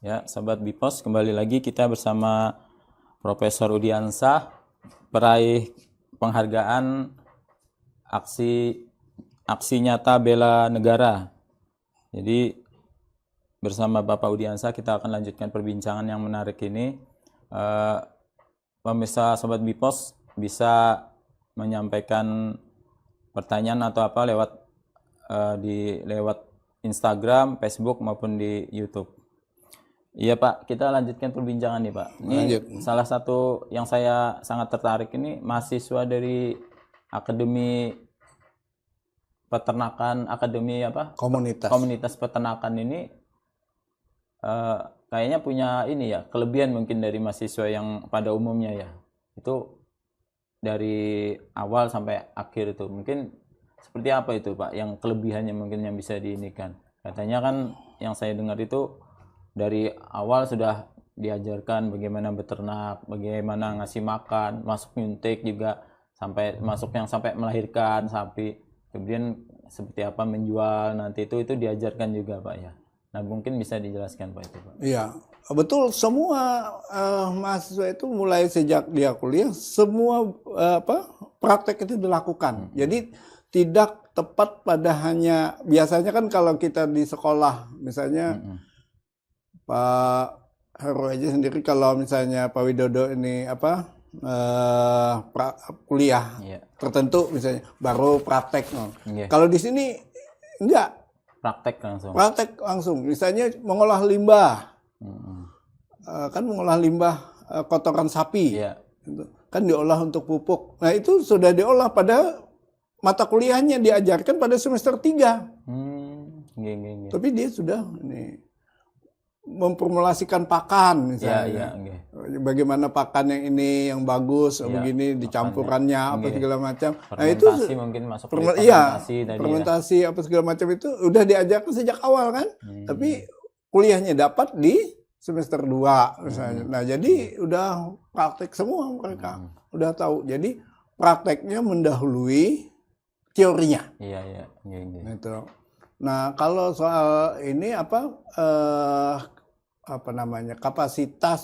Ya, Sobat Bipos, kembali lagi kita bersama Profesor Udiansah, peraih penghargaan aksi nyata bela negara. Jadi bersama Bapak Udiansah kita akan lanjutkan perbincangan yang menarik ini. Pemirsa Sobat Bipos bisa menyampaikan pertanyaan atau apa lewat Instagram, Facebook maupun di YouTube. Iya Pak, kita lanjutkan perbincangan nih Pak. Ini salah satu yang saya sangat tertarik ini mahasiswa dari Akademi Peternakan, Komunitas Peternakan ini kayaknya punya ini ya, kelebihan mungkin dari mahasiswa yang pada umumnya ya. Itu dari awal sampai akhir itu mungkin seperti apa itu Pak, yang kelebihannya mungkin yang bisa diinikan. Katanya kan yang saya dengar itu dari awal sudah diajarkan bagaimana beternak, bagaimana ngasih makan, masuk nyuntik juga sampai melahirkan sapi. Kemudian seperti apa menjual nanti itu diajarkan juga Pak ya. Nah mungkin bisa dijelaskan Pak itu Pak. Iya, betul, semua mahasiswa itu mulai sejak dia kuliah semua praktek itu dilakukan. Jadi tidak tepat pada hanya, biasanya kan kalau kita di sekolah misalnya Pak Heru aja sendiri, kalau misalnya Pak Widodo ini kuliah tertentu misalnya baru praktek. Kalau di sini enggak, praktek langsung. Misalnya mengolah limbah, kan mengolah limbah kotoran sapi, kan diolah untuk pupuk. Nah itu sudah diolah pada mata kuliahnya, diajarkan pada semester 3. Tapi dia sudah memformulasikan pakan misalnya, bagaimana pakan yang ini yang bagus, begini dicampurannya apa segala macam. Nah itu mungkin masuk fermentasi apa segala macam itu udah diajarkan sejak awal kan. Tapi kuliahnya dapat di semester 2 misalnya. Nah jadi udah praktek semua mereka, udah tahu. Jadi prakteknya mendahului teorinya. Gitu. Nah kalau soal ini kapasitas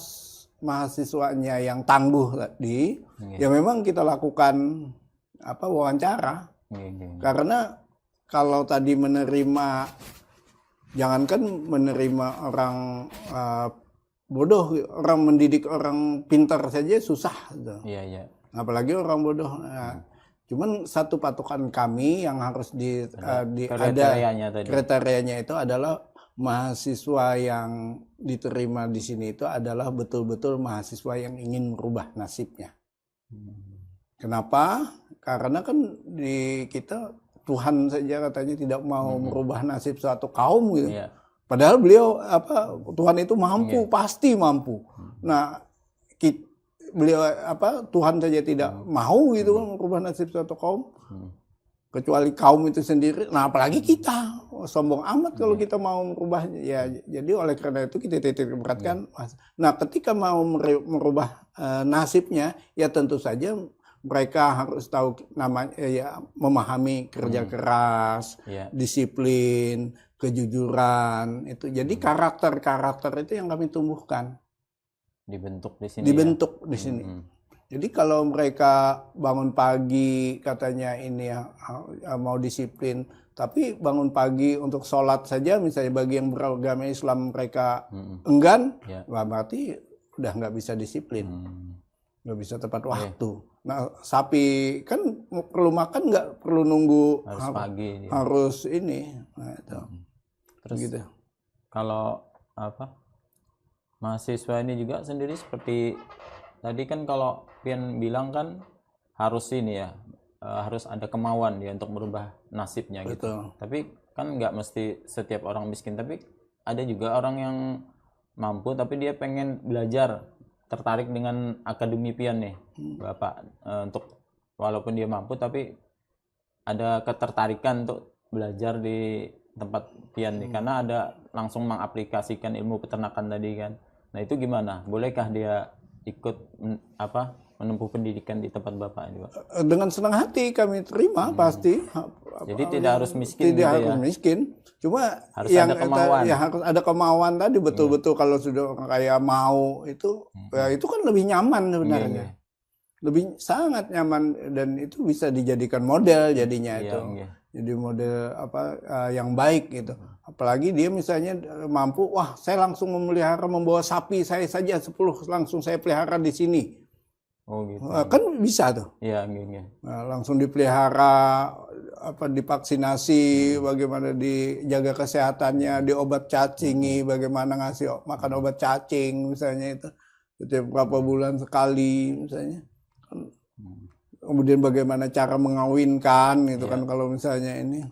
mahasiswanya yang tangguh tadi, ya memang kita lakukan wawancara. Karena kalau tadi jangankan menerima orang bodoh, orang mendidik orang pintar saja susah gitu. Apalagi orang bodoh. Cuman satu patokan kami yang harus kriterianya itu adalah mahasiswa yang diterima di sini itu adalah betul-betul mahasiswa yang ingin merubah nasibnya. Kenapa? Karena kan di kita Tuhan saja katanya tidak mau merubah nasib suatu kaum gitu. Padahal beliau Tuhan itu mampu, pasti mampu. Nah, Tuhan saja tidak mau gitu merubah nasib suatu kaum. Kecuali kaum itu sendiri, nah apalagi kita, sombong amat kalau kita mau merubahnya. Ya, jadi oleh karena itu kita titik beratkan. Nah ketika mau merubah nasibnya, ya tentu saja mereka harus tahu namanya, memahami kerja keras, disiplin, kejujuran itu. Jadi karakter itu yang kami tumbuhkan, dibentuk di sini. Jadi kalau mereka bangun pagi katanya ini mau disiplin, tapi bangun pagi untuk sholat saja misalnya bagi yang beragama Islam mereka enggan, berarti udah nggak bisa disiplin, nggak bisa tepat waktu. Nah sapi kan perlu makan, nggak perlu nunggu pagi, harus ini. Nah, itu. Terus gitu. Kalau mahasiswa ini juga sendiri seperti tadi kan kalau Pian bilang kan harus harus ada kemauan dia untuk merubah nasibnya gitu. Betul. Tapi kan nggak mesti setiap orang miskin, tapi ada juga orang yang mampu tapi dia pengen belajar, tertarik dengan Akademi Pian nih Bapak, untuk walaupun dia mampu tapi ada ketertarikan untuk belajar di tempat Pian nih karena ada langsung mengaplikasikan ilmu peternakan tadi kan. Nah itu gimana? Bolehkah dia ikut menempuh pendidikan di tempat Bapak ini, Pak? Dengan senang hati kami terima pasti. Jadi tidak harus miskin Tidak gitu harus ya. miskin. Cuma Harus yang ada kemauan. ya harus ada kemauan tadi betul-betul kalau sudah kayak mau itu ya itu kan lebih nyaman sebenarnya. Iya. Lebih sangat nyaman dan itu bisa dijadikan model jadinya Iya, itu. iya. Jadi model yang baik gitu. Apalagi dia misalnya mampu, wah saya langsung memelihara membawa sapi saya saja 10 langsung saya pelihara di sini. Oh gitu. Kan bisa tuh. Iya, iya. Nah, langsung dipelihara, divaksinasi, bagaimana dijaga kesehatannya, diobat cacingi, bagaimana ngasih makan obat cacing misalnya itu setiap berapa bulan sekali misalnya. Kemudian bagaimana cara mengawinkan gitu kan kalau misalnya ini.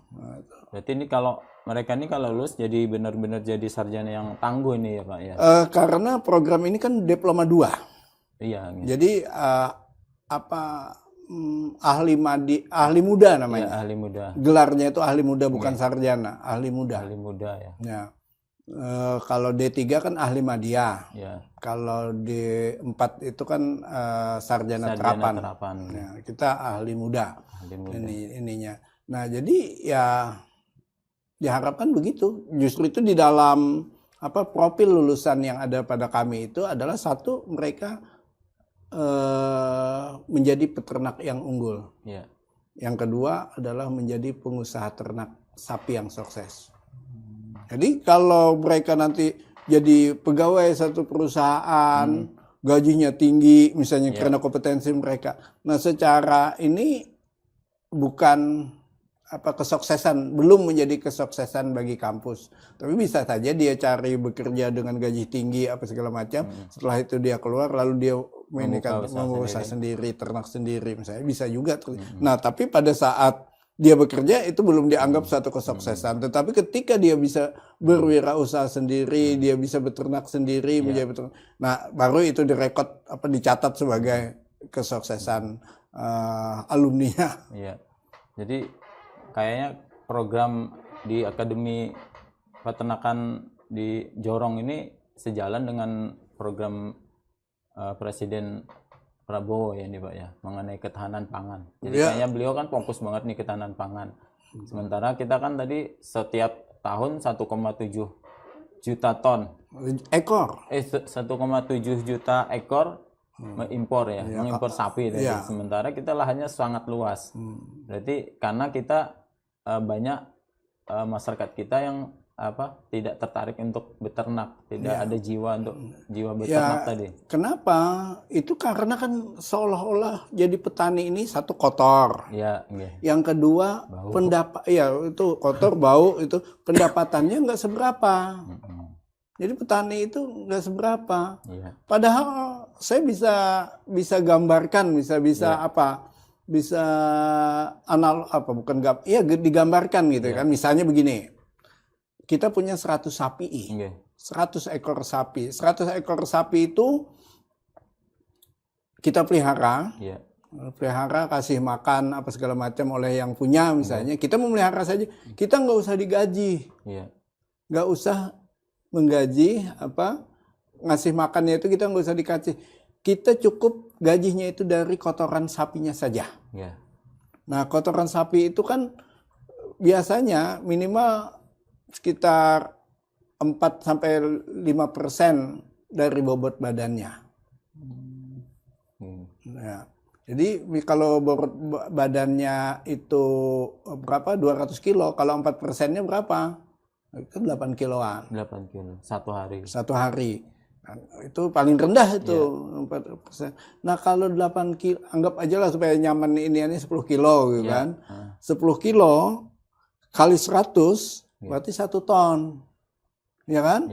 Berarti ini kalau mereka ini kalau lulus jadi benar-benar jadi sarjana yang tangguh ini ya Pak ya. Karena program ini kan diploma 2. Iya. Jadi ahli muda namanya. Iya, ahli muda. Gelarnya itu ahli muda bukan sarjana, ahli muda. Ahli muda ya. Ya. Kalau D3 kan ahli madya. Ya. Kalau D4 itu kan sarjana terapan. Ya, kita ahli muda. Ahli muda. Ininya. Nah, jadi ya diharapkan begitu. Justru itu di dalam profil lulusan yang ada pada kami itu adalah satu mereka menjadi peternak yang unggul. Ya. Yang kedua adalah menjadi pengusaha ternak sapi yang sukses. Jadi kalau mereka nanti jadi pegawai satu perusahaan, gajinya tinggi misalnya karena kompetensi mereka. Nah, secara ini bukan kesuksesan, belum menjadi kesuksesan bagi kampus. Tapi bisa saja dia cari bekerja dengan gaji tinggi segala macam. Setelah itu dia keluar lalu dia membuka usaha sendiri, ternak sendiri misalnya, bisa juga. Nah, tapi pada saat dia bekerja itu belum dianggap satu kesuksesan. Tetapi ketika dia bisa berwirausaha sendiri, dia bisa beternak sendiri, menjadi beternak. Nah, baru itu direkod dicatat sebagai kesuksesan alumni-nya. Iya. Jadi kayaknya program di Akademi Peternakan di Jorong ini sejalan dengan program Presiden Prabowo ya nih Pak ya, mengenai ketahanan pangan. Jadi kayaknya beliau kan fokus banget nih ketahanan pangan. Sementara kita kan tadi setiap tahun 1,7 juta ton ekor. 1,7 juta ekor mengimpor ya, mengimpor sapi tadi. Sementara kita lahannya sangat luas. Berarti karena kita banyak masyarakat kita yang tidak tertarik untuk beternak, tidak ada jiwa untuk jiwa beternak tadi. Kenapa? Itu karena kan seolah-olah jadi petani ini satu kotor. Iya. Yang kedua itu kotor, bau, itu pendapatannya nggak seberapa. Jadi petani itu nggak seberapa. Iya. Padahal saya bisa gambarkan, bisa digambarkan gitu kan. Misalnya begini. Kita punya 100 sapi, 100 ekor sapi. 100 ekor sapi itu kita pelihara, kasih makan segala macam oleh yang punya misalnya. Kita memelihara saja, kita nggak usah digaji, nggak usah menggaji ngasih makannya itu kita nggak usah dikasih. Kita cukup gajinya itu dari kotoran sapinya saja. Nah, kotoran sapi itu kan biasanya minimal sekitar 4-5% dari bobot badannya. Nah, jadi kalau bobot badannya itu berapa? 200 kilo. Kalau 4%-nya berapa? Itu 8 kiloan. 8 kilo. Satu hari. Nah, itu paling rendah itu 4%. Nah, kalau 8 kilo, anggap aja lah supaya nyaman ini 10 kilo gitu kan. 10 kilo kali 100 berarti 1 ton, ya kan?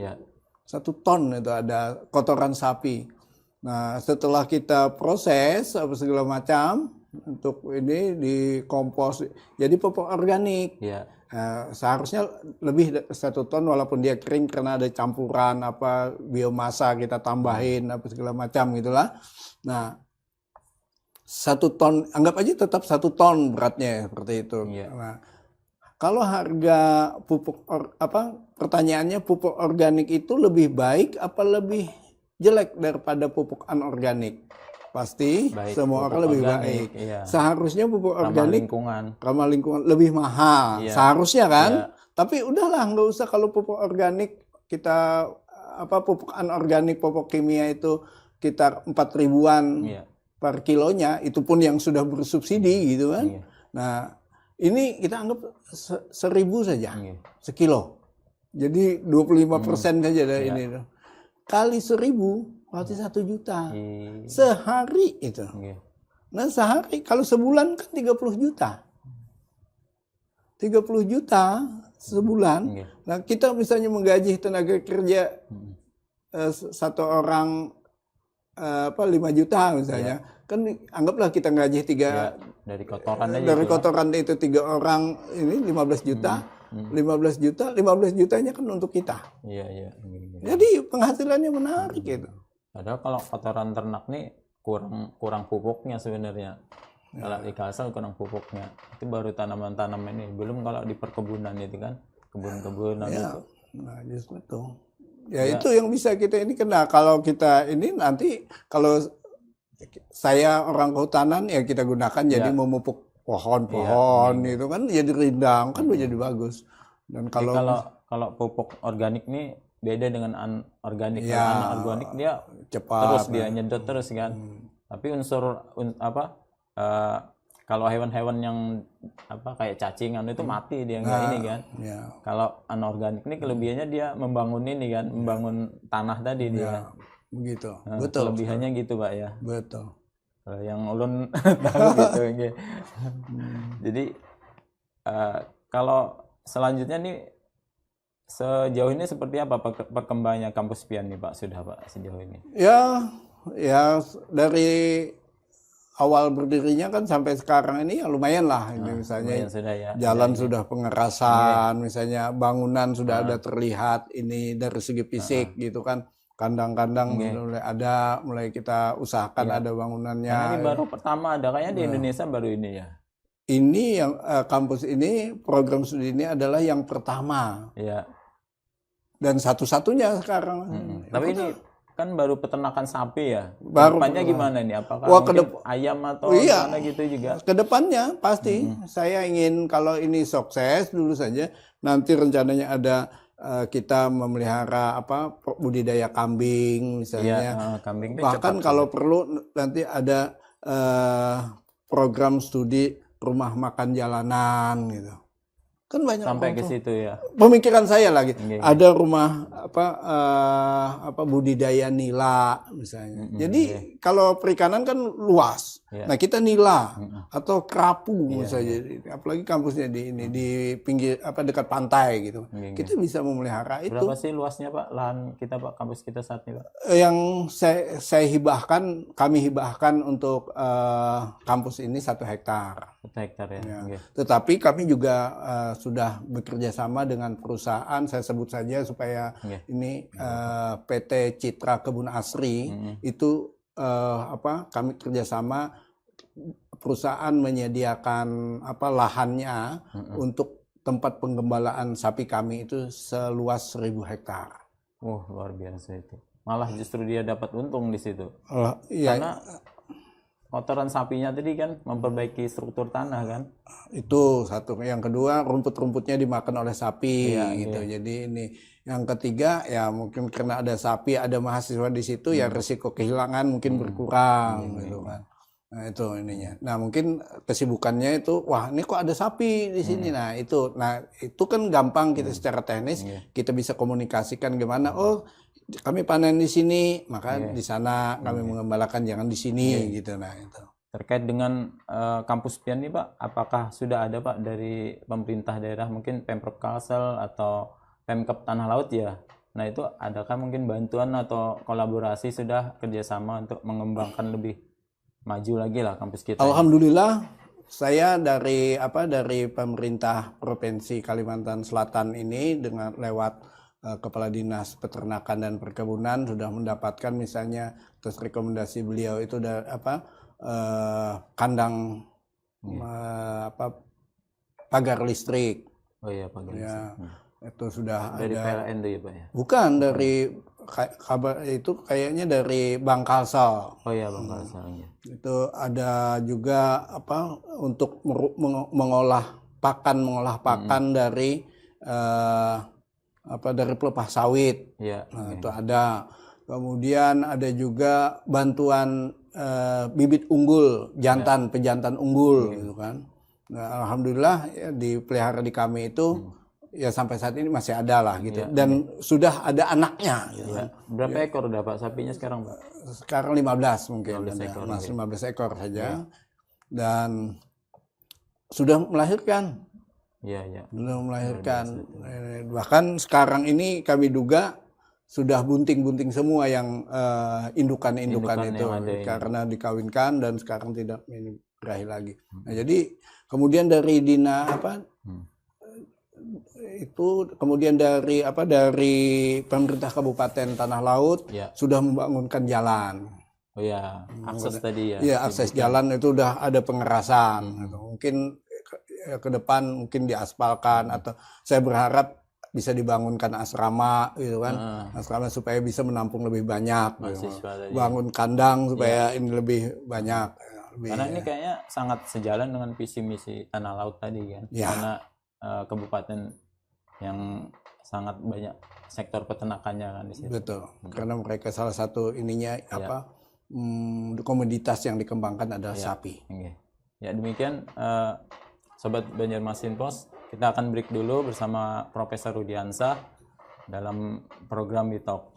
1 ton itu ada kotoran sapi. Nah, setelah kita proses segala macam untuk ini dikompos, jadi pupuk organik. Seharusnya lebih 1 ton walaupun dia kering karena ada campuran biomasa kita tambahin segala macam gitulah. Nah, 1 ton, anggap aja tetap 1 ton beratnya seperti itu. Nah, kalau harga pupuk pertanyaannya pupuk organik itu lebih baik apa lebih jelek daripada pupuk anorganik. Pasti Baik, semua pupuk orang lebih organik, baik. iya. Seharusnya pupuk Ramah organik lingkungan. ramah lingkungan lebih mahal. Iya. Seharusnya kan. Iya. Tapi udahlah, nggak usah kalau pupuk organik kita pupuk anorganik, pupuk kimia itu kita 4.000-an Iya. per kilonya, itu pun yang sudah bersubsidi gitu kan. Iya. Nah, ini kita anggap 1.000 saja Iya. sekilo. Jadi 25% saja dari Iya. ini. Kali 1.000 berarti 1 juta. Iya. Sehari itu. Iya. Nah, sehari kalau sebulan kan 30 juta. 30 juta sebulan. Iya. Nah, kita misalnya menggaji tenaga kerja satu orang 5 juta misalnya. Kan anggaplah kita gaji 3 Iya. Dari kotoran aja. dari itu, kotoran itu 3 orang ini 15 juta. 15 juta, 15 jutanya kan untuk kita. Iya, iya. Iya. Jadi penghasilannya menarik gitu. Padahal kalau kotoran ternak nih kurang pupuknya sebenarnya. Kalau di kasal kurang pupuknya. Itu baru tanaman-tanaman ini. Belum kalau di perkebunan itu kan. Kebun-kebunan Ya, itu. nah justru itu. Ya, itu yang bisa kita ini kena. Kalau kita ini nanti kalau saya orang kehutanan ya kita gunakan jadi memupuk pohon-pohon itu kan jadi rindang kan menjadi bagus. Dan Jadi kalau pupuk organik nih beda dengan anorganik. Ya, Kalau anorganik dia cepat. terus dia nyedot terus kan. Tapi kalau hewan-hewan yang kayak cacingan itu mati dia nggak ini kan. Ya, Kalau anorganik ini kelebihannya dia membangun ini kan, membangun tanah tadi dia. begitu. Nah, Betul. kelebihannya gitu Pak ya. Betul. Kalau yang ulun tahu gitu. Nggih. Jadi kalau selanjutnya nih sejauh ini seperti apa perkembangannya kampus Pian nih Pak sudah Pak sejauh ini? Ya dari awal berdirinya kan sampai sekarang ini ya lumayan lah ini misalnya lumayan sudah ya. jalan sudah pengerasan, misalnya bangunan sudah ada terlihat ini dari segi fisik gitu kan. Kandang-kandang mulai kita usahakan ada bangunannya. Karena ini baru pertama ada kayaknya di Indonesia baru ini ya. Ini yang kampus ini program studi ini adalah yang pertama Iya. dan satu-satunya sekarang. Tapi ini kan baru peternakan sapi ya. Baru Kedepannya gimana nih? Apakah Wah, mungkin ayam atau gimana gitu juga? Kedepannya pasti saya ingin kalau ini sukses dulu saja. Nanti rencananya ada kita memelihara budidaya kambing misalnya. Iya, kambing Bahkan kalau perlu nanti ada program studi rumah makan jalanan gitu. Kan banyak sampai ke situ ya. pemikiran saya lagi. Ada rumah budidaya nila misalnya. Jadi kalau perikanan kan luas. Nah, kita nila atau kerapu misalnya. Apalagi kampusnya di pinggir dekat pantai gitu. Kita bisa memelihara itu. Berapa sih luasnya Pak lahan kita Pak kampus kita saat ini Pak? Yang saya hibahkan, kami hibahkan untuk kampus ini 1 hektar. 1 hektar ya. Ya. Tetapi kami juga sudah bekerja sama dengan perusahaan, saya sebut saja supaya ini PT Citra Kebun Asri itu kami kerjasama perusahaan menyediakan lahannya untuk tempat penggembalaan sapi kami itu seluas 1.000 hektar. Luar biasa itu. Malah justru dia dapat untung di situ. Iya. Karena kotoran sapinya tadi kan memperbaiki struktur tanah kan. Itu satu. Yang kedua, rumput-rumputnya dimakan oleh sapi gitu. Jadi ini yang ketiga ya mungkin karena ada sapi, ada mahasiswa di situ ya risiko kehilangan mungkin berkurang gitu kan. Nah, itu ininya. Nah, mungkin kesibukannya itu wah, ini kok ada sapi di sini. Nah, itu kan gampang kita secara teknis kita bisa komunikasikan gimana. Oh, kami panen di sini, maka di sana kami mengembalakan, jangan di sini gitu. Nah, itu. Terkait dengan kampus Pian ini Pak, apakah sudah ada Pak dari pemerintah daerah mungkin Pemprov Kalsel atau Pemkep Tanah Laut ya? Nah, itu adakah mungkin bantuan atau kolaborasi sudah kerjasama untuk mengembangkan lebih maju lagi lah kampus kita? Alhamdulillah saya dari pemerintah Provinsi Kalimantan Selatan ini dengan lewat Kepala Dinas Peternakan dan Perkebunan sudah mendapatkan misalnya atas rekomendasi beliau itu kandang pagar listrik. Oh iya, pagar listrik. Itu sudah dari ada. PLN tuh ya Pak ya? Bukan dari kabar itu kayaknya dari Bangkalsel. Oh ya, Bang Kalsel. Itu ada juga apa untuk mengolah pakan dari dari pelepah sawit. Iya. Nah, itu ada. Kemudian ada juga bantuan bibit unggul, pejantan unggul gitu kan. Nah, alhamdulillah ya, dipelihara di kami itu ya sampai saat ini masih ada lah gitu. Dan sudah ada anaknya gitu kan. Berapa ekor udah Pak sapinya sekarang, Pak? Sekarang 15 mungkin 15 ada. ekor, Masih 15 ekor saja. Dan sudah melahirkan. Iya. Sudah melahirkan. Bahkan sekarang ini kami duga sudah bunting-bunting semua yang indukan-indukan itu karena dikawinkan dan sekarang tidak berahi lagi. Nah, jadi kemudian dari kemudian dari pemerintah Kabupaten Tanah Laut sudah membangunkan jalan. Oh ya, akses tadi ya. Iya, akses jalan itu udah ada pengerasan. Mungkin ke depan mungkin diaspalkan atau saya berharap bisa dibangunkan asrama gitu kan, asrama supaya bisa menampung lebih banyak, gitu. Bangun kandang supaya ini lebih banyak. Karena ini kayaknya sangat sejalan dengan visi misi Tanah Laut tadi kan, karena kabupaten yang sangat banyak sektor peternakannya kan di situ. Betul, karena mereka salah satu ininya komoditas yang dikembangkan adalah sapi. Ya demikian Sobat Banjarmasin Post. Kita akan break dulu bersama Profesor Rudiansah dalam program We Talk.